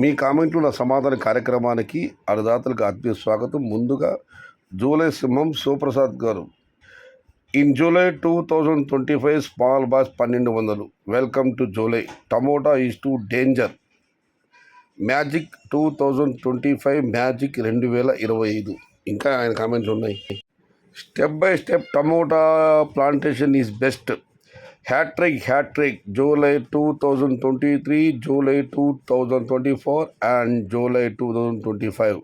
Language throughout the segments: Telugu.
మీ కామెంట్లు నా సమాధాన కార్యక్రమానికి అన్నదాతలకు ఆత్మీయ స్వాగతం. ముందుగా జూలై సింహం శివప్రసాద్ గారు, in July 2025 small boss 1200. Welcome to July. Tomato is too danger. Magic 2025, magic 2025. ఇంకా ఆయన కామెంట్స్ ఉన్నాయి. Step by step tomato plantation is best. Hat trick July 2023, July 2024 and July 2025.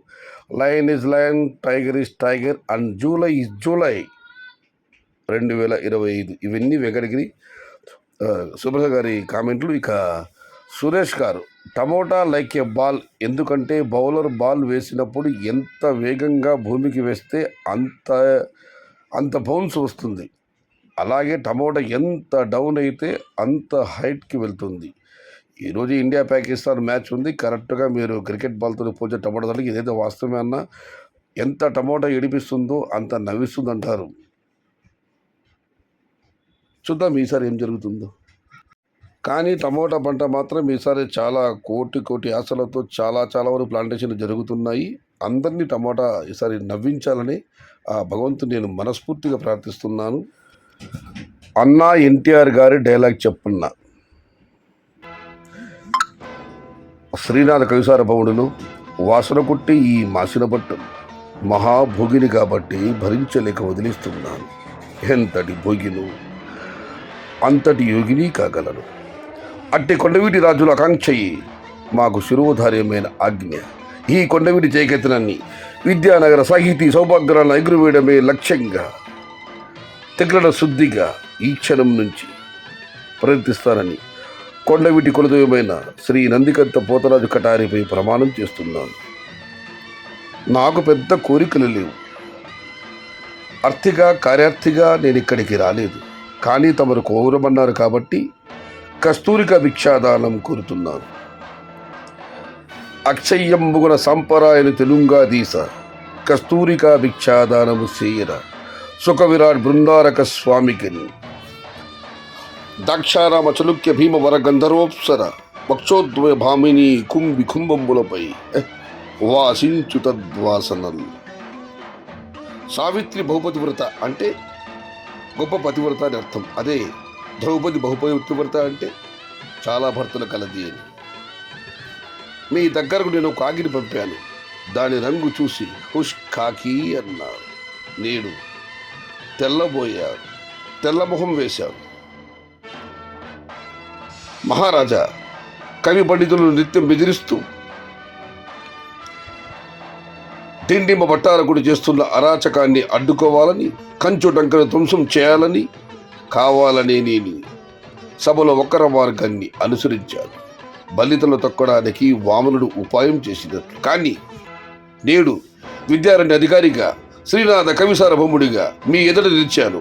Lion is lion, tiger is tiger and July is July 2025. ఇవన్నీ వెంకటగిరి సుబ్రహ్మ గారి కామెంట్లు. ఇక సురేష్ గారు, టమోటా లైక్ ఏ బాల్. ఎందుకంటే బౌలర్ బాల్ వేసినప్పుడు ఎంత వేగంగా భూమికి వేస్తే అంత బౌన్స్ వస్తుంది. అలాగే టమోటా ఎంత డౌన్ అయితే అంత హైట్కి వెళ్తుంది. ఈరోజు ఇండియా పాకిస్తాన్ మ్యాచ్ ఉంది. కరెక్ట్గా మీరు క్రికెట్ బాల్తో పోచే టమోటా దానికి ఇదైతే వాస్తవమే అన్నా, ఎంత టమోటా ఏడిపిస్తుందో అంత నవ్విస్తుంది అంటారు. చూద్దాం ఈసారి ఏం జరుగుతుందో. కానీ టమోటా పంట మాత్రం ఈసారి చాలా కోటి ఆశలతో చాలా వరకు ప్లాంటేషన్లు జరుగుతున్నాయి. అందరినీ టమోటా ఈసారి నవ్వించాలని ఆ భగవంతుని నేను మనస్ఫూర్తిగా ప్రార్థిస్తున్నాను. అన్నా ఎన్టీఆర్ గారి డైలాగ్ చెప్పున్నా. శ్రీనాథ కవిసార భవనులు వాసన కొట్టి ఈ మాసిన బట్టలు మహాభోగిని కాబట్టి భరించలేక వదిలిస్తున్నాను. ఎంతటి భోగిను అంతటి యోగిని కాగలను. అట్టి కొండవీటి రాజుల ఆకాంక్షయి మాకు శిరోధార్యమైన ఆజ్ఞ. ఈ కొండవీటి జయకెత్తనాన్ని విద్యానగర సాహితీ సౌభాగ్యాలను ఎగురువేయడమే లక్ష్యంగా తెగల శుద్ధిగా ఈ క్షణం నుంచి ప్రయత్నిస్తానని కొండవీటి కులదైవమైన శ్రీ నందికంత పోతరాజు కటారిపై ప్రమాణం చేస్తున్నాను. నాకు పెద్ద కోరికలు లేవు. కార్యార్థిగా నేను ఇక్కడికి రాలేదు. కానీ తమరు కోరమన్నారు కాబట్టి కస్తూరిక భిక్షాదానం కోరుతున్నాను. అక్షయ్యంబుగున సంపరాయను తెలుంగాదీస కస్తూరిక భిక్షాదానము చేయర సుఖ విరాట్ బృందారక స్వామికి దక్షారామ చలుక్య భీమవర గంధర్వోప్సర పక్షోద్వయ భామిని కుంభంబులపై వాసించు తద్వాసనలు. సావిత్రి బహుపతివ్రత అంటే గొప్ప పతివ్రత అని అర్థం. అదే ద్రౌపది బహుపతివ్రత అంటే చాలా భర్తలు కలది అని. మీ దగ్గరకు నేను కాకిని పంపాను. దాని రంగు చూసి హుష్ కాకి అన్నారు. నేడు తెల్లబోయారు, తెల్లమొహం వేశారు. మహారాజా, కవి పండితులను నిత్యం బెదిరిస్తూ దిండిమ భట్టారకుడు చేస్తున్న అరాచకాన్ని అడ్డుకోవాలని, కంచు డంకను ధ్వంసం చేయాలని కావాలని నేను సభలో ఒక్కర మార్గాన్ని అనుసరించాను. బలితలు తొక్కడానికి వామనుడు ఉపాయం చేసినట్లు. కానీ నేడు విద్యారణ్య అధికారిగా, శ్రీనాథ కవిసార్వభౌముడిగా మీ ఎదుట నిలిచాను.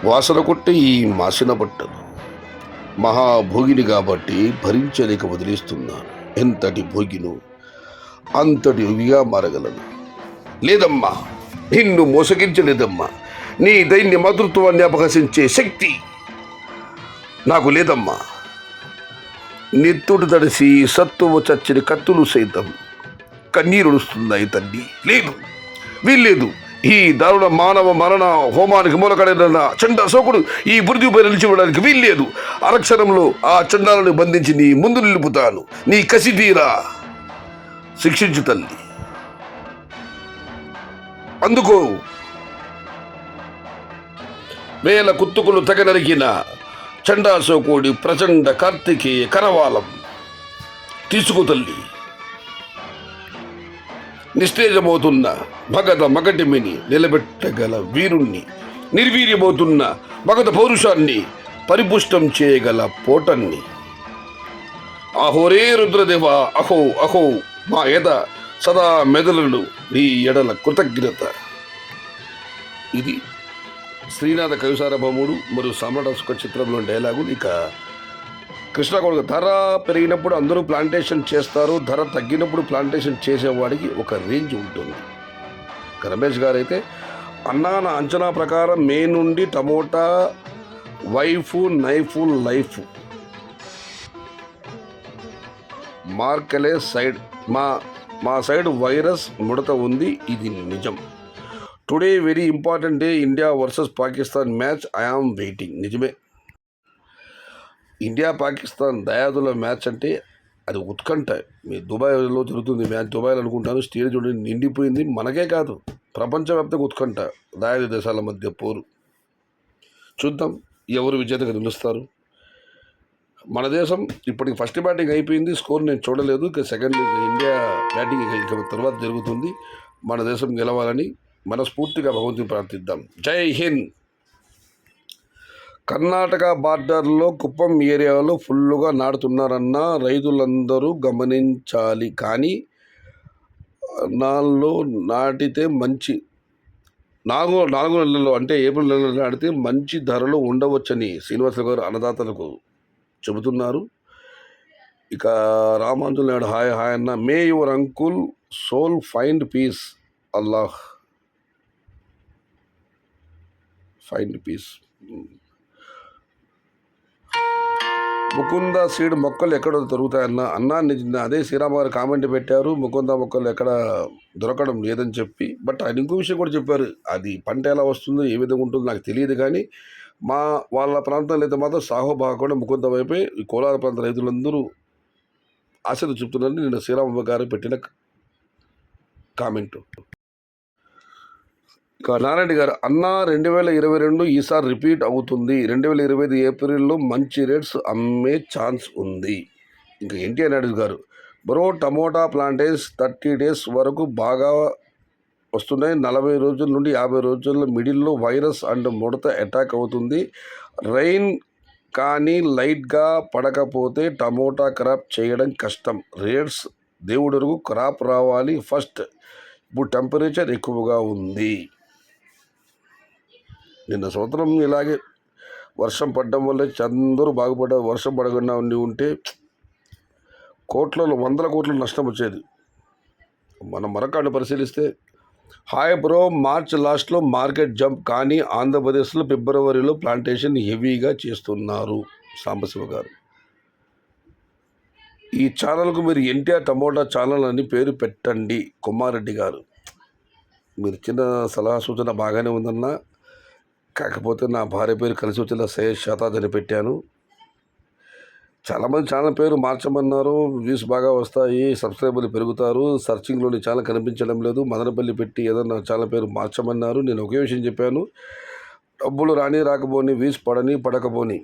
వాసన కొట్టే ఈ మాసిన బట్టలు మహాభోగిని కాబట్టి భరించలేక వదిలేస్తున్నాను. ఎంతటి భోగిను అంతటి యోగిగా మారగలను. లేదమ్మా, నిన్ను మోసగించలేదమ్మా. నీ దైన్య మాతృత్వాన్ని అపహసించే శక్తి నాకు లేదమ్మా. నెత్తుడు తడిసి సత్తువు చచ్చిన కత్తులు సైతం కన్నీరుడుస్తున్నాయి తల్లి. లేదు, వీల్లేదు. ఈ దారుణ మానవ మరణ హోమానికి మూలకడైన చండ సోకుడు ఈ బురుజుపై నిలిచివ్వడానికి వీల్లేదు. అరక్షణంలో ఆ చండాలను బంధించి నీ ముందు నిలుపుతాను. నీ కసి తీరా శిక్షించు తల్లి. అందుకో వేల కుత్తుకులు తెగ నరికిన చండాసోకోడి ప్రచండ కార్తికేయ కరవాలం తీసుకు తల్లి. నిస్తేజమవుతున్న మగటిమిని నిలబెట్టగల వీరుణ్ణి, నిర్వీర్యమవుతున్న మగధ పౌరుషాన్ని పరిపుష్టం చేయగల పోటన్ని. అహోరే రుద్రదేవ, అహో మా ఎద సదా మెదలుడు నీ ఎడల కృతజ్ఞత. ఇది శ్రీనాథ కవిసార్వభౌముడు మరియు సమ్రాట సుఖ చిత్రంలో డైలాగు. ఇక కృష్ణాగౌడ్, ధర పెరిగినప్పుడు అందరూ ప్లాంటేషన్ చేస్తారు, ధర తగ్గినప్పుడు ప్లాంటేషన్ చేసేవాడికి ఒక రేంజ్ ఉంటుంది. రమేష్ గారు అయితే, అన్నా నా అంచనా ప్రకారం మే నుండి టమోటా వైఫ్ నైఫ్ లైఫ్ మార్కెలే సైడ్ మా సైడ్ వైరస్ ముడత ఉంది, ఇది నిజం. Today very important day, India versus Pakistan match, I am waiting. నిజమే, ఇండియా పాకిస్తాన్ దయాదుల మ్యాచ్ అంటే అది ఉత్కంఠ. మీ దుబాయ్లో జరుగుతుంది మ్యాచ్, దుబాయ్లో అనుకుంటాను. స్టేడియం చూడండి నిండిపోయింది. మనకే కాదు, ప్రపంచవ్యాప్తంగా ఉత్కంఠ. దయాదు దేశాల మధ్య పోరు. చూద్దాం ఎవరు విజేతగా నిలుస్తారు. మన దేశం ఇప్పటికి ఫస్ట్ బ్యాటింగ్ అయిపోయింది, స్కోర్ నేను చూడలేదు. ఇక సెకండ్ ఇండియా బ్యాటింగ్ ఇక తర్వాత జరుగుతుంది. మన దేశం గెలవాలని మనస్ఫూర్తిగా భగవంతుని ప్రార్థిద్దాం. జై హింద్. కర్ణాటక బార్డర్లో కుప్పం ఏరియాలో ఫుల్లుగా నాటుతున్నారన్న రైతులందరూ గమనించాలి. కానీ నాలో నాటితే మంచి నాలుగు నెలల్లో అంటే ఏప్రిల్ నెలలో నాటితే మంచి ధరలు ఉండవచ్చని శ్రీనివాసరావు గారు అన్నదాతలకు చెబుతున్నారు. ఇక రామాంజుల్ నాయుడు హాయ్ హాయ్ అన్న. May your uncle soul find peace, Allah find peace. Mukunda seed మొక్కలు ఎక్కడ దొరుకుతాయన్న నిజ అదే శ్రీరామ్ గారు కామెంట్ పెట్టారు, ముకుంద మొక్కలు ఎక్కడ దొరకడం లేదని చెప్పి. బట్ ఆయన ఇంకో విషయం కూడా చెప్పారు, అది పంట ఎలా వస్తుందో ఏ విధంగా ఉంటుందో నాకు తెలియదు. కానీ వాళ్ళ ప్రాంతంలో అయితే మాత్రం సాహో బాగకుండా ముకుంద వైపే ఈ కోలార ప్రాంత రైతులందరూ ఆశలు చెప్తున్నారని నిన్న శ్రీరామ గారు పెట్టిన కామెంటు. ఇక నారాయణ గారు అన్న 2022 ఈసారి రిపీట్ అవుతుంది. 2025 ఏప్రిల్లో మంచి రేట్స్ అమ్మే ఛాన్స్ ఉంది. ఇంకా ఎన్టీఆర్ నాయుడు గారు బ్రో టమోటా ప్లాంటేజ్ 30 days వరకు బాగా వస్తున్నాయి. 40 రోజుల నుండి 50 రోజుల మిడిల్లో వైరస్ అండ్ ముడత అటాక్ అవుతుంది. రైన్ కానీ లైట్గా పడకపోతే టమోటా క్రాప్ చేయడం కష్టం. రేట్స్ దేవుడరుగు, క్రాప్ రావాలి ఫస్ట్. ఇప్పుడు టెంపరేచర్ ఎక్కువగా ఉంది. నిన్న సంవత్సరం ఇలాగే వర్షం పడడం వల్ల అందరూ బాగుపడ్డారు. వర్షం పడకుండా ఉంటే వందల కోట్ల నష్టం వచ్చేది. మనం మరొకటి పరిశీలిస్తే హాయ్ బ్రో, మార్చ్ లాస్ట్లో మార్కెట్ జంప్, కానీ ఆంధ్రప్రదేశ్లో ఫిబ్రవరిలో ప్లాంటేషన్ హెవీగా చేస్తున్నారు. సాంబశివ గారు ఈ ఛానల్కు మీరు ఎన్టీఆర్ టమోటా ఛానల్ అని పేరు పెట్టండి. కుమారెడ్డి గారు మీరు చిన్న సలహా సూచన బాగానే ఉందన్నా, కాకపోతే నా భార్య పేరు కలిసి వచ్చేలా సయ్యద్ షాతాజ్ అని పెట్టాను. చాలామంది ఛానల్ పేరు మార్చమన్నారు, వ్యూస్ బాగా వస్తాయి, సబ్స్క్రైబర్లు పెరుగుతారు, సర్చింగ్లోని ఛానల్ కనిపించడం లేదు, మదనపల్లి పెట్టి ఏదన్నా ఛానల్ పేరు మార్చమన్నారు. నేను ఒకే విషయం చెప్పాను, డబ్బులు రాకపోని, వ్యూస్ పడకపోని,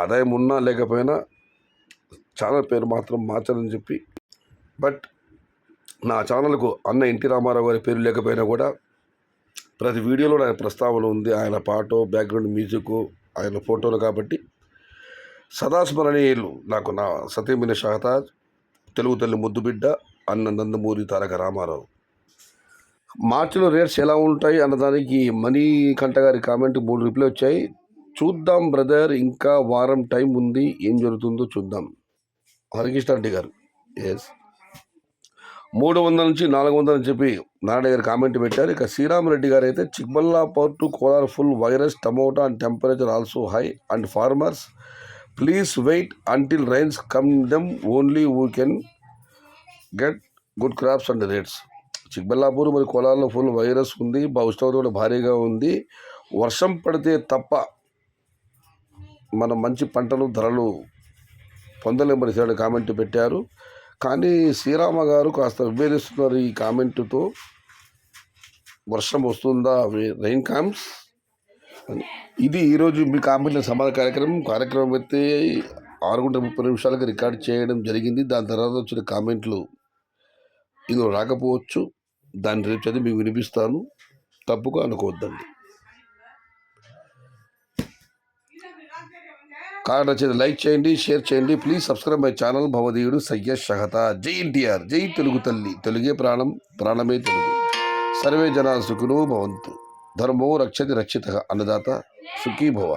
ఆదాయం ఉన్నా లేకపోయినా ఛానల్ పేరు మాత్రం మార్చాలని చెప్పి. బట్ నా ఛానల్కు అన్న ఎన్టీ రామారావు గారి పేరు లేకపోయినా కూడా ప్రతి వీడియోలో ఆయన ప్రస్తావన ఉంది, ఆయన పాటో బ్యాక్గ్రౌండ్ మ్యూజిక్, ఆయన ఫోటోలు. కాబట్టి సదాస్మరణీయులు నాకు నా సతీమణి షహతాజ్, తెలుగు తల్లి ముద్దుబిడ్డ అన్న నందమూరి తారక రామారావు. మార్చిలో రేట్స్ ఎలా ఉంటాయి అన్నదానికి మణికంఠ గారి కామెంట్ 3 రిప్లై వచ్చాయి. చూద్దాం బ్రదర్, ఇంకా వారం టైం ఉంది, ఏం జరుగుతుందో చూద్దాం. హరికృష్ణ రెడ్డి గారు 300 నుంచి 400 అని చెప్పి నారాయణ గారు కామెంట్ పెట్టారు. ఇక శ్రీరామరెడ్డి గారు అయితే Chikballapur to Kolar full virus tomato and temperature also high and farmers please wait until rains come then only we can get good crops and rates. Chikballapur మరి కోలార్లో ఫుల్ వైరస్ ఉంది, ఉష్ణోగ్రత కూడా భారీగా ఉంది. వర్షం పడితే తప్ప మనం మంచి పంటలు ధరలు పొందలేమని కామెంట్ పెట్టారు. కానీ శ్రీరామ గారు కాస్త విభేదిస్తున్నారు ఈ కామెంటుతో. వర్షం వస్తుందా, రైన్ కమ్స్ అని. ఇది ఈరోజు మీ కామెంట్ల సమాధాన కార్యక్రమం అయితే 6:30 రికార్డ్ చేయడం జరిగింది. దాని తర్వాత వచ్చిన కామెంట్లు ఇందులో రాకపోవచ్చు, దాన్ని రేపు చదివి మీకు వినిపిస్తాను, తప్పుగా అనుకోవద్దండి. కారణం నచ్చేది లైక్ చేయండి, షేర్ చేయండి. Please subscribe my channel. భవదీయుడు సయ్యద్ షహతాజ్. జై ఎన్టీఆర్, జై తెలుగు తల్లి, తెలుగే ప్రాణం, ప్రాణమే తెలుగు. సర్వే జనా సుఖినో భవంతు. ధర్మో రక్షతి రక్షిత. అన్నదాత సుఖీ భవ.